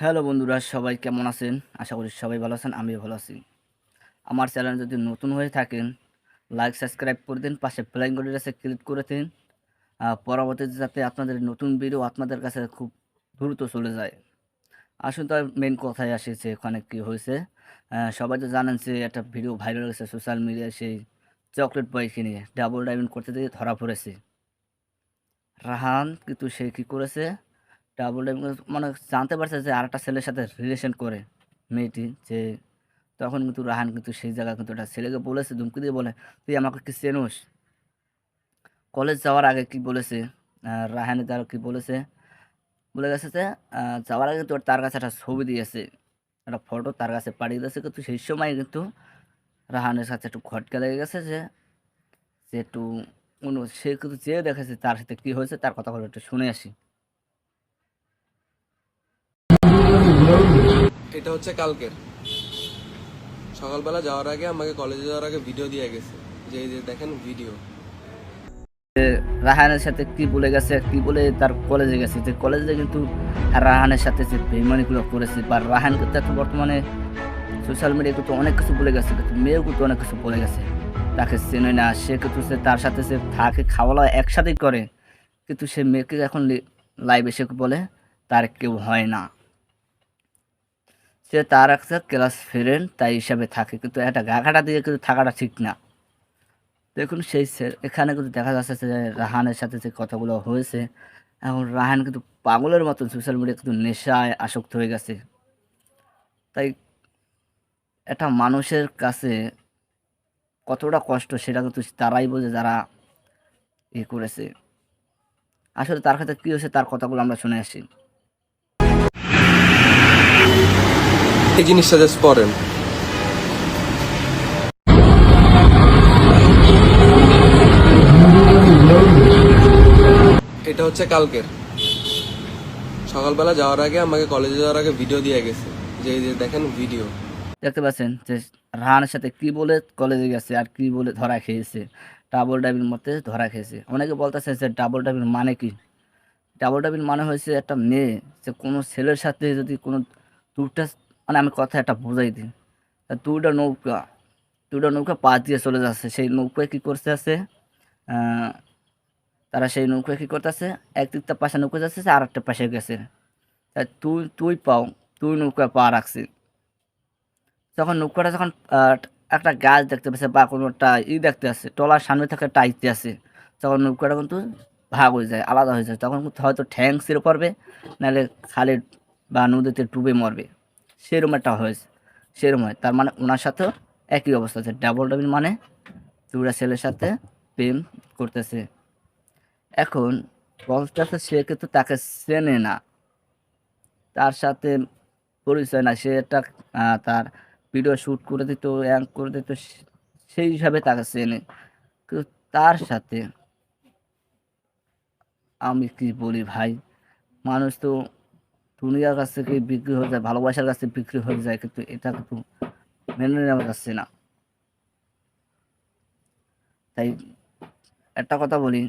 Hello বন্ধুরা, সবাই কেমন আছেন? আশা করি সবাই ভালো আছেন, আমিও ভালো আছি। আমার চ্যানেল যদি নতুন হয়ে থাকেন, লাইক সাবস্ক্রাইব করে দিন, পাশে বেল আইকনটি আছে ক্লিক করে দিন। পরবর্তীতে যাতে আপনাদের নতুন ভিডিও আপনাদের কাছে খুব দ্রুত চলে যায়। আসুন তার মেইন কথায় আসি যে ওখানে কী হয়েছে। সবাই তো জানেন যে একটা ভিডিও ভাইরাল হয়েছে সোশ্যাল মিডিয়ায়, সেই চকলেট বয়কে নিয়ে ডাবল ডায়মন্ড করতে গিয়ে ধরা পড়েছে। রাহান কিন্তু সে কী করেছে, ডাবল ডায়মন্ড মানে জানতে পারছে যে আরেকটা ছেলের সাথে রিলেশন করে মেয়েটি, যে তখন কিন্তু রাহান কিন্তু সেই জায়গায় কিন্তু একটা ছেলেকে বলেছে, ধুমকি দিয়ে বলে, তুই আমাকে কি চেনোস? কলেজ যাওয়ার আগে কি বলেছে, রাহানে তার কি বলেছে, বলে গেছে যে যাওয়ার আগে কিন্তু তার কাছে একটা ছবি দিয়েছে, একটা ফটো তার কাছে পাঠিয়ে দিয়েছে। কিন্তু সেই সময় কিন্তু রাহানের সাথে একটু খটকা লেগে গেছে, যে সে একটু সে কিন্তু চেয়ে দেখেছে তার সাথে কি হয়েছে, তার কথাগুলো একটু শুনে আসি। এটা হচ্ছে কালকের সকালবেলা যাওয়ার আগে আমাকে কলেজে যাওয়ার আগে ভিডিও দিয়ে গেছে, যে এই যে দেখেন ভিডিও। রাহানের সাথে কি বলে গেছে, কি বলে তার কলেজে গেছে, যে কলেজে কিন্তু রাহানের সাথে যে বেইমানিগুলো করেছে, বা রাহান কিন্তু এখন বর্তমানে সোশ্যাল মিডিয়ায় কিন্তু অনেক কিছু বলে গেছে, কিন্তু মেয়েও কিন্তু অনেক কিছু বলে গেছে, তাকে চেনে না সে, কিন্তু সে তার সাথে সে থাকে, খাওয়া দাওয়া একসাথেই করে, কিন্তু সে মেয়েকে এখন লাইভ এসে বলে তার কেউ হয় না, সে তার একটা ক্লাস ফ্রেন্ড তাই হিসাবে থাকে, কিন্তু একটা গাঘাটা দিয়ে কিন্তু থাকাটা ঠিক না। দেখুন সেই এখানে কিন্তু দেখা যাচ্ছে যে রাহানের সাথে যে কথাগুলো হয়েছে, এখন রাহান কিন্তু পাগলের মতন সোশ্যাল মিডিয়া কিন্তু নেশায় আসক্ত হয়ে গেছে। তাই একটা মানুষের কাছে কতটা কষ্ট সেটা কিন্তু তারাই বোঝে যারা করেছে। আসলে তার ক্ষেত্রে কী হয়েছে তার কথাগুলো আমরা শুনে আসি। এই জিনিসটা জাস্ট পড়েন। এটা হচ্ছে কালকের সকালবেলা যাওয়ার আগে আমাকে কলেজে যাওয়ার আগে ভিডিও দিয়ে গেছে, যে এই যে দেখেন ভিডিও। দেখতে পাচ্ছেন যে রাহানের সাথে কি বলে কলেজে গেছে আর কি বলে ধরা খেয়েছে, ডাবল ডাবির মধ্যে ধরা খেয়েছে। অনেকে বলতেছে যে ডাবল ডাবির মানে কি? ডাবল ডাবির মানে হয়েছে একটা মেয়ে যে কোনো ছেলের সাথে যদি কোনো দুটা, মানে আমি কথা একটা বুঝাই দিই, তা দুটা নৌকা পাশ দিয়ে চলে যাচ্ছে, সেই নৌকায় কী করতে আছে, তারা সেই নৌকায় কী করতেছে, একদিকটা পাশে নৌকা যাচ্ছে, আর একটা পাশে গেছে, তাই তুই নৌকায় পা রাখছি, যখন নৌকাটা যখন একটা গাছ দেখতে পাচ্ছে বা কোনো একটা দেখতে আসছে, টলার সামনে থেকে একটা আইতে আছে, তখন নৌকাটা কিন্তু ভাগ হয়ে যায়, আলাদা হয়ে যায়, তখন কিন্তু হয়তো ঠ্যাং ছিঁড়ে পড়বে, নাহলে খালে বা নদীতে ডুবে মরবে, সেরকম একটা হয়েছে, সেরকম হয়। তার মানে ওনার সাথেও একই অবস্থা আছে, ডাবল ডাবল মানে দুটা ছেলের সাথে প্রেম করতেছে। এখন বলতেছে সে কিন্তু তাকে চেনে না, তার সাথে পরিচয় না, সে একটা তার ভিডিও শ্যুট করে দিত, অ্যাঙ্ক করে দিত, সেই হিসাবে তাকে চেনে। কিন্তু তার সাথে আমি কি বলি ভাই, মানুষ তো দুনিয়ার কাছ থেকে বিক্রি হয়ে যায়, ভালোবাসার কাছে বিক্রি হয়ে যায়, কিন্তু এটা কিন্তু মেনে নেওয়া যাচ্ছে না। তাই একটা কথা বলি,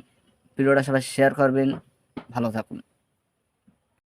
ভিডিওটা সবাই শেয়ার করবেন, ভালো থাকুন।